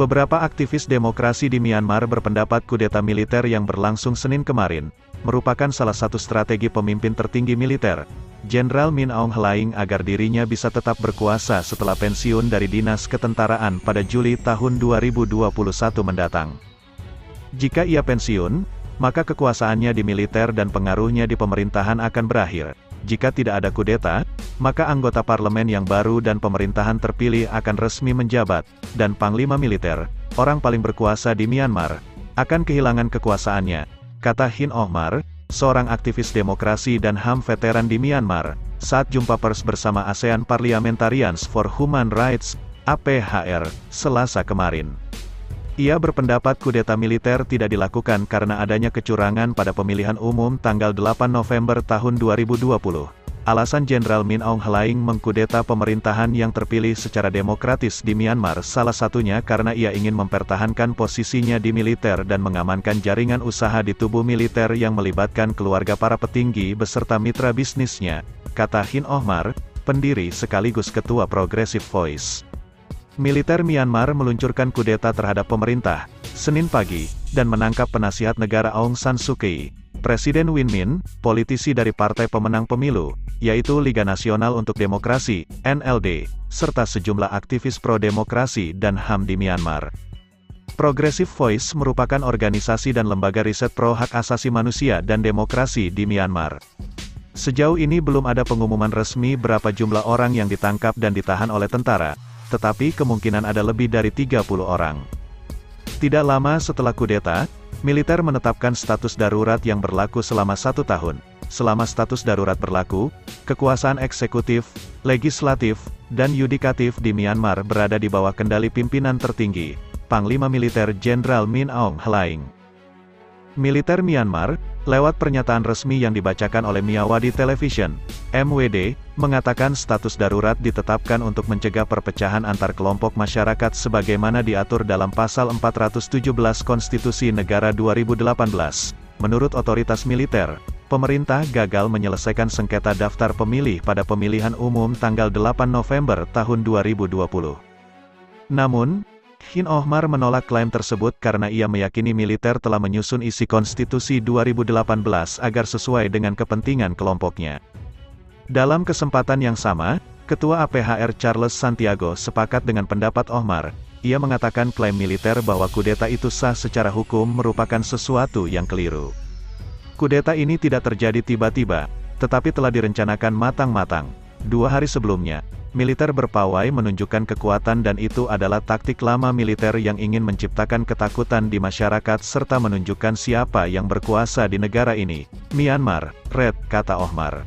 Beberapa aktivis demokrasi di Myanmar berpendapat kudeta militer yang berlangsung Senin kemarin, merupakan salah satu strategi pemimpin tertinggi militer, Jenderal Min Aung Hlaing agar dirinya bisa tetap berkuasa setelah pensiun dari dinas ketentaraan pada Juli tahun 2021 mendatang. Jika ia pensiun, maka kekuasaannya di militer dan pengaruhnya di pemerintahan akan berakhir. Jika tidak ada kudeta, maka anggota parlemen yang baru dan pemerintahan terpilih akan resmi menjabat, dan panglima militer, orang paling berkuasa di Myanmar, akan kehilangan kekuasaannya, kata Hin Ohmar, seorang aktivis demokrasi dan HAM veteran di Myanmar, saat jumpa pers bersama ASEAN Parliamentarians for Human Rights, APHR, Selasa kemarin. Ia berpendapat kudeta militer tidak dilakukan karena adanya kecurangan pada pemilihan umum tanggal 8 November tahun 2020. Alasan Jenderal Min Aung Hlaing mengkudeta pemerintahan yang terpilih secara demokratis di Myanmar salah satunya karena ia ingin mempertahankan posisinya di militer dan mengamankan jaringan usaha di tubuh militer yang melibatkan keluarga para petinggi beserta mitra bisnisnya, kata Hin Ohmar, pendiri sekaligus ketua Progressive Voice. Militer Myanmar meluncurkan kudeta terhadap pemerintah, Senin pagi, dan menangkap penasihat negara Aung San Suu Kyi, Presiden Win Min, politisi dari partai pemenang pemilu, yaitu Liga Nasional untuk Demokrasi, NLD, serta sejumlah aktivis pro-demokrasi dan HAM di Myanmar. Progressive Voice merupakan organisasi dan lembaga riset pro-hak asasi manusia dan demokrasi di Myanmar. Sejauh ini belum ada pengumuman resmi berapa jumlah orang yang ditangkap dan ditahan oleh tentara, tetapi kemungkinan ada lebih dari 30 orang. Tidak lama setelah kudeta, militer menetapkan status darurat yang berlaku selama 1 tahun. Selama status darurat berlaku, kekuasaan eksekutif, legislatif, dan yudikatif di Myanmar berada di bawah kendali pimpinan tertinggi, Panglima Militer Jenderal Min Aung Hlaing. Militer Myanmar, lewat pernyataan resmi yang dibacakan oleh Myawaddy Television, MWD, mengatakan status darurat ditetapkan untuk mencegah perpecahan antar kelompok masyarakat sebagaimana diatur dalam Pasal 417 Konstitusi Negara 2018. Menurut otoritas militer, pemerintah gagal menyelesaikan sengketa daftar pemilih pada pemilihan umum tanggal 8 November tahun 2020. Namun, Hin Ohmar menolak klaim tersebut karena ia meyakini militer telah menyusun isi konstitusi 2018 agar sesuai dengan kepentingan kelompoknya. Dalam kesempatan yang sama, Ketua APHR Charles Santiago sepakat dengan pendapat Ohmar. Ia mengatakan klaim militer bahwa kudeta itu sah secara hukum merupakan sesuatu yang keliru. Kudeta ini tidak terjadi tiba-tiba, tetapi telah direncanakan matang-matang. 2 hari sebelumnya, militer berpawai menunjukkan kekuatan dan itu adalah taktik lama militer yang ingin menciptakan ketakutan di masyarakat serta menunjukkan siapa yang berkuasa di negara ini, Myanmar, Red, kata Ohmar.